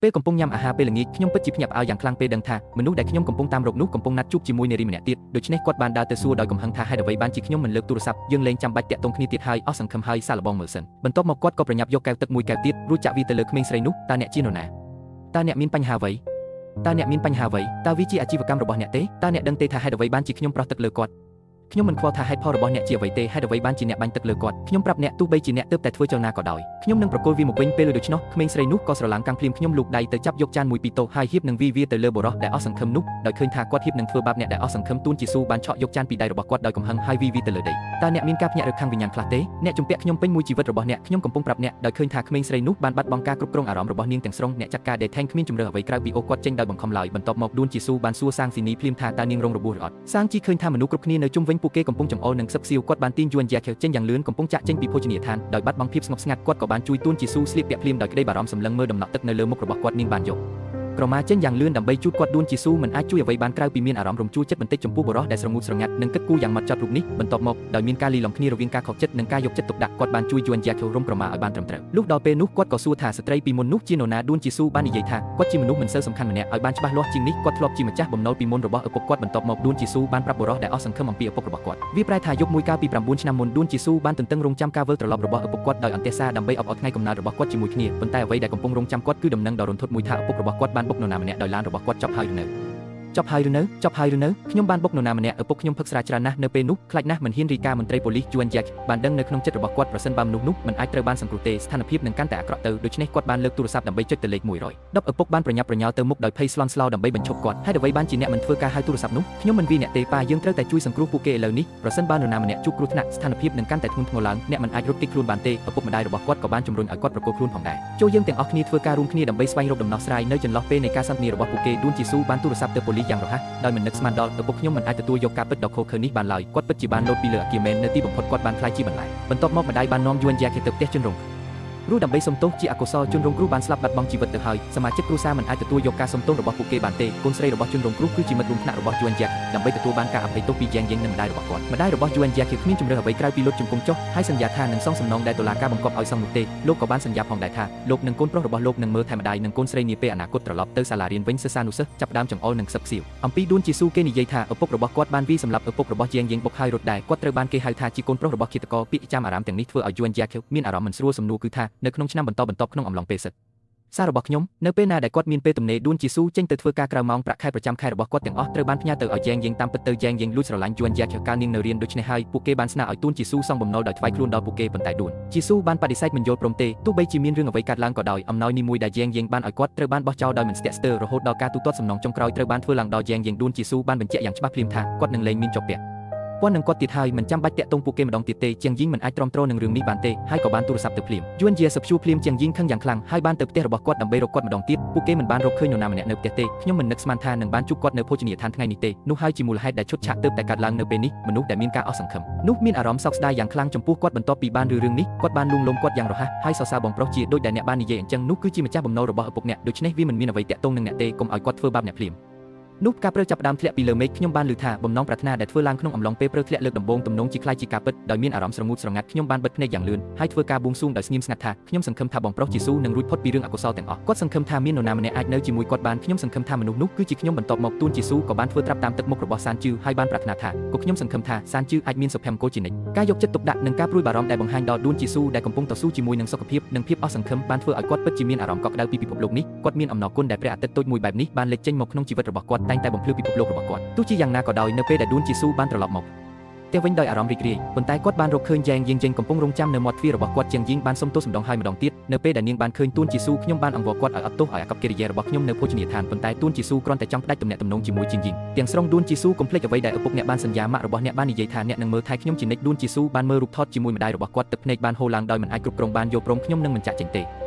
ពេលកំពុងញ៉ាំអាហារពេលល្ងាចខ្ញុំពិតជាភ្ញាក់ផ្អើលយ៉ាងខ្លាំងពេលដឹងថាមនុស្សដែលខ្ញុំកំពុងតាមរកនោះកំពុងណាត់ជួបជាមួយនារីម្នាក់ទៀតដូច្នេះគាត់បានដើរទៅសួរដោយកំហឹងថាហេតុអ្វីបានជាខ្ញុំមិនលើកទូរស័ព្ទយើងលែងចាំបាច់តាក់ទងគ្នាទៀតហើយអស់សង្ឃឹមហើយសាកល្បងមើលសិនបន្ទាប់មកគាត់ក៏ប្រញាប់យកកែវទឹកមួយកែវទៀតរួចចាក់វាទៅលើក្មេងស្រីនោះតើអ្នកជានរណាតើអ្នកមានបញ្ហាអ្វីតើអ្នកមានបញ្ហាអ្វីតើវាជាអាជីវកម្មរបស់អ្នកទេតើអ្នកដឹងទេថាហេតុអ្វីបានជាខ្ញុំប្រោះទឹកលើគាត់ខ្ញុំមិនខ្វល់ថាហេតុផលរបស់អ្នកជាអ្វីទេហេតុអ្វីបានជាអ្នកបាញ់ទឹកលើគាត់ខ្ញុំប្រាប់អ្នកទោះបីជាអ្នកទើបតែធ្វើចលនាក៏ដោយខ្ញុំនឹងប្រគល់វាមកវិញពេលដូច្នោះក្មេងស្រីនោះក៏ស្រឡាំងកាំងភ្លាមខ្ញុំលូកដៃទៅចាប់យកចានមួយពីតូហើយហៀបនឹងវាទៅលើបុរសដែលអស់សង្ឃឹមនោះដោយឃើញថាគាត់ហៀបនឹងធ្វើបាបអ្នកដែលអស់សង្ឃឹមទូនជាស៊ូបានឆក់យកចានពីដៃរបស់គាត់ដោយកំហឹងហើយវាទៅលើដីតើអ្នកមានការភ្ញាក់រឹកខាងវិញ្ញាណខ្លះទេអ្នកជំពាក់ខ្ញុំពេញមួយជីវិតរបស់អ្នកខ្ញុំកំពុងប្រាប់អ្នកដោយឃើញថាក្មេងស្រីនោះបានបាត់បង់ការគ្រប់គ្រងអារម្មណ៍របស់នាងទាំងស្រុងអ្នកចាត់ការដែលថេងគ្មានជំរឿអ្វីក្រៅពីអូសគាត់ចេញដោយបង្ខំឡើយបន្ទាប់មកដួនជាស៊ូបានសួរសាងស៊ីនីភ្លាមថាតើនាងរងរបួសឬអត់សាងជីឃើញថាមនុស្សគ្រប់គ្នានៅជុំវិញពួកគេកំពុងចង្អុលនិងសឹកសៀវគាត់បានទាញយួនយ៉ាខេចេញយ៉ាងលឿនកំពុងចាក់ចេញពីភោជនីយដ្ឋានដោយបាត់បង់ភាពស្ងប់ស្ងាត់គាត់ក៏បានជួយទួនជាស៊ូស្លៀកពាក់ភ្លាមដោយក្តីបារម្ភសម្លឹងមើលដំណក់ទឹកនៅលើមុខរបស់គាត់នាងបានយកក្រមាចេញយ៉ាងលឿនដើម្បីជួយគាត់ដួនជាស៊ូមិនអាចជួយអ្វីបានក្រៅពីមានអារម្មណ៍រំជួលចិត្តបន្តិចចំពោះបុរសដែលស្រងូតស្រងាត់និងគិតគូរយ៉ាងម៉ត់ចត់រូបនេះបន្ទាប់មកដោយមានការលីលំគ្នារវាងការខកចិត្តនិងការយកចិត្តទុកដាក់គាត់បានជួយយួនយ៉ាខេរំក្រមាឲ្យបានត្រឹមត្រូវលុះដល់ពេលនោះគាត់ក៏សួរថាស្ត្រីពីមុននោះជានរណាដួនជាស៊ូបាននិយាយថាគាត់ជាមនុស្សមិនសូវសំខាន់ម្នាក់ឲ្យបានច្បាស់លាស់ជាងនេះគាត់ធ្លាប់ជាម្ចាស់បំណុលពីមុនរបស់ឪពុកគាត់បន្ទាប់មកដួនជាស៊ូបានប្រាប់បុរសដែលអស់សង្ឃឹមអំពីឪពុករបស់គាត់វាប្រែថាយប់មួយកាលពី9ឆ្នាំមុនដួនជាស៊ូបានទន្ទឹងរង់ចាំការវិលត្រឡប់របស់ឪពុកគាត់ដោយអន្តេសាដើម្បីអបអរថ្ងៃកំណើតរបស់គាត់ជាមួយគ្នាប៉ុន្តែអ្វីដែលកំពុងរង់ចាំគាត់គឺដំណឹងដ៏រន្ធត់មួយថាឪពុករបស់គាត់បានបុកនរណាម្នាក់ដោយឡានរបស់គាត់ចប់ហើយឬនៅខ្ញុំបានបុកនរណាម្នាក់ឪពុកខ្ញុំផឹកស្រាច្រើនណាស់នៅពេលនោះខ្លាចណាស់មិនហ៊ានរីកាមន្ត្រីប៉ូលីសយួនយ៉ាក់បានដឹងនៅក្នុងចិត្តរបស់គាត់ប្រសិនបើមនុស្សនោះមិនអាចត្រូវបានសង្គ្រោះទេស្ថានភាពនឹងកាន់តែអាក្រក់ទៅដូច្នេះគាត់បានលើកទូរស័ព្ទដើម្បីចុចទៅលេខ100ឪពុកបានប្រញាប់ប្រញាល់ទៅមុខដោយភ័យស្លន់ស្លោដើម្បីបញ្ឈប់គាត់ហេតុអ្វីបានជាអ្នកមិនធ្វើការហៅទូរស័ព្ទនោះខ្ញុំមិនវាអ្នកទេប៉ាយើងត្រូវតែជួយសង្គ្រោះពួកគេឥឡូវនេះប្រសិនបើនរណាម្នាក់ជួបគ្រោះថ្នាក់ស្ថានភាពនឹងកាន់តែធ្ងន់ធ្ងរឡើងអ្នកមិនអាចរត់គេចខ្លួនបានទេឪពុកម្ដាយរបស់គាត់ក៏បានជំរុញឲ្យគាត់ប្រគល់ខ្លួនផងដែរចូលយើងទាំងអស់គ្នាធ្វើការរួមគ្នាដើម្បីស្វែងរកដំណោះស្រាយនៅចន្លោះពេលនៃការសន្ទនារបស់ពួកគេដួនជាស៊ូបានទូរស័ព្ទទៅប៉ូលីសយ៉ាងរហ័សដោយមិននឹកស្មានដល់ឪពុកខ្ញុំមិនអាចទទួលយកការពិតដ៏ឃោរឃៅនេះបានឡើយគាត់ពិតជាបានលោតពីលើអគារមែននៅទីបំផុតគាត់បានខ្លាចជាបន្លែបន្ទាប់មកម្ដាយបាននាំយួនយ៉ាខេទៅផ្ទះជនរងគ្រោះដើម្បីសុំទោសជាអកុសលជនរងគ្រោះបានស្លាប់បាត់បង់ជីវិតទៅហើយសមាជិកគ្រួសារមិនអាចទទួលយកការសុំទោសរបស់ពួកគេបានទេកូនស្រីរបស់ជនរងគ្រោះគឺជាមិត្តរួមថ្នាក់របស់យួនយ៉ាដើម្បីទទួលបានការអភ័យទោសពីយ៉ាងនិងម្ដាយរបស់គាត់ម្ដាយរបស់យួនយ៉ាគ្មានជំរឿអ្វីក្រៅពីលុតជង្គង់ចុះហើយសន្យាថានឹងសងសំណងដែលតុលាការបង្គាប់ឲ្យសងនោះទេលោកក៏បានសន្យាផងដែរថាលោកនឹងកូនប្រុសរបស់លោកនឹងមើលថែម្ដាយនិងកូនស្រីនាពេលអនាគតត្រឡប់ទៅសាលារៀនវិញសិស្សានុសិស្សចាប់ផ្ដើមចង្អុលនិងសឹកសៀវអំពីដួនជាស៊ូគេនិយាយថាឪពុករបស់គាត់បានវាយសម្លាប់ឪពុករបស់យ៉ាងបុកហើយរត់ដែរគាត់ត្រូវបានគេហៅថាជាកូនប្រុសរបស់ឃាតករពាក្យចាំអារ៉ាមទាំងនេះធ្វើឲ្យយួនយ៉ាមានអារម្មណ៍មិនស្រួលសំណួរគឺថានៅក្នុងឆ្នាំបន្តក្នុងអំឡុងពេលសិទ្ធិសាររបស់ខ្ញុំនៅពេលណាដែលគាត់មានពេលទំនេរដួនជាស៊ូចេញទៅធ្វើការក្រៅម៉ោងប្រាក់ខែប្រចាំខែរបស់គាត់ទាំងអស់ត្រូវបានផ្ញើទៅឲ្យយ៉ាងតាមពិតទៅយ៉ាងលួចស្រឡាញ់យួនយ៉ាកាលនាងនៅរៀនដូច្នេះហើយពួកគេបានស្នើឲ្យដួនជាស៊ូសងបំណុលដោយថ្វាយខ្លួនដល់ពួកគេប៉ុន្តែដួនជាស៊ូបានបដិសេធមិនយល់ព្រមទេទោះបីជាមានរឿងអ្វីកើតឡើងក៏ដោយអំណោយនេះមួយដែលយ៉ាងបានឲ្យគាត់ត្រូវបានបោះចោលដោយមិនស្ទាក់ស្ទើររហូតដល់ការទូទាត់សំណងចុងក្រោយត្រូវបានធ្វើឡើងដល់យ៉ាងដួនជាស៊ូបានបញ្ជាក់យ៉ាងច្បាស់ភ្លាមថាគាត់នឹងលែងមានជាប់ពាក់ព័ន្ធនឹងគាត់ទៀតហើយមិនចាំបាច់តាក់ទងពួកគេម្ដងទៀតទេជាងមិនអាចទ្រាំទ្រនឹងរឿងនេះបានទេហើយក៏បានទូរស័ព្ទទៅភ្លាមយួនជាសឹកជួភ្លាមជាងខឹងយ៉ាងខ្លាំងហើយបានទៅផ្ទះរបស់គាត់ដើម្បីរកគាត់ម្ដងទៀតពួកគេមិនបានរកឃើញនរណាម្នាក់នៅផ្ទះទេខ្ញុំមិននឹកស្មានថានឹងបានជួបគាត់នៅភោជនីយដ្ឋានថ្ងៃនេះទេនោះហើយជាមូលហេតុដែលឈុតឆាកទើបតែកើតឡើងនៅពេលនេះមនុស្សដែលមានការអស់សង្ឃឹមនោះមានអារម្មណ៍សោកស្ដាយយ៉ាងខ្លាំងចំពោះគាត់បន្ទាប់ពីបានរឿងនេះគាត់បានលួងលោមគាត់យ៉ាងរហ័សហើយសរសើរបងប្រុសជាដូចដែលអ្នកបាននិយាយអញ្ចឹងនោះគឺជាម្ចាស់បំណុលរបស់ឪពុកអ្នកដូច្នេះវាមិនមានអ្វីតាក់ទងនឹងអ្នកទេកុំឲ្យគាត់ធ្វើបាបអ្នកភ្លាមនោះការព្រើចាប់ផ្ដើមធ្លាក់ពីលើមេឃខ្ញុំបានឮថាបំណងប្រាថ្នាដែលធ្វើឡើងក្នុងអំឡុងពេលព្រើធ្លាក់លើកដំបូងទំនងជាខ្លាចជាការពិតដោយមានអារម្មណ៍ស្រងូតស្រងាត់ខ្ញុំបានបិទភ្នែកយ៉ាងលឿនហើយធ្វើការបួងសួងដោយស្ងៀមស្ងាត់ថាខ្ញុំសង្ឃឹមថាបងប្រុសជាស៊ូនឹងរួចផុតពីរឿងអកុសលទាំងអស់គាត់សង្ឃឹមថាមាននរណាម្នាក់អាចនៅជាមួយគាត់បានខ្ញុំសង្ឃឹមថាមនុស្សនោះគឺជាខ្ញុំបន្ទាប់មកទួនជាស៊ូក៏បានធ្វើត្រាប់តាមទឹកមុខរបស់សានជឺហើយបានប្រាថ្នាថាក៏ខ្ញុំសង្ឃឹមថាសានជឺអាចមានសុភមង្គលជានិច្ចការយកចិត្តទុកដាក់និងការព្រួយបារម្ភដែលបង្ហាញដល់ដួនជាស៊ូដែលកំពុងតស៊ូជាមួយនឹងសុខភាពនិងភាពអស់សង្ឃឹមបានធ្វើឲ្យគាត់ពិតជាមានអារម្មណ៍កក់ក្ដៅពីពិភពលោកនេះគាត់មានអំណរគុណដែលព្រះអាទិត្យតូចមួយបែបនេះបានលេចចេញមកក្នុងជីវិតរបស់គាត់តែងតែបំភ្លឺពិភពលោករបស់គាត់ទោះជាយ៉ាងណាក៏ដោយនៅពេលដែលដួនជាស៊ូបានត្រឡប់មកផ្ទះវិញដោយអារម្មណ៍រីករាយប៉ុន្តែគាត់បានរកឃើញយ៉ាងកំពុងរងចាំនៅមាត់ទ្វាររបស់គាត់យ៉ាងបានសុំទោសម្ដងហើយម្ដងទៀតនៅពេលដែលនាងបានឃើញទួនជាស៊ូខ្ញុំបានអង្វរគាត់ឲ្យអត់ទោសឲ្យអាកប្បកិរិយារបស់ខ្ញុំនៅភោជនីយដ្ឋានប៉ុន្តែទួនជាស៊ូគ្រាន់តែចង់ផ្ដាច់ទំនាក់ទំនងជាមួយជាងទាំងស្រុងដួនជាស៊ូកុំភ្លេចអ្វីដែលឪពុកអ្នកបានសន្យាម៉ាក់របស់អ្នកបាននិយាយថាអ្នកនឹងមើលថែខ្ញុំជានិច្ចដួនជាស៊ូបានមើលរូបថតជាមួយម្ដាយរបស់គាត់ទឹកភ្នែកបានហូរឡើងដោយមិនអាចគ្រប់គ្រងបានយល់ព្រមខ្ញុំនឹងមិនចាក់ចេញទេ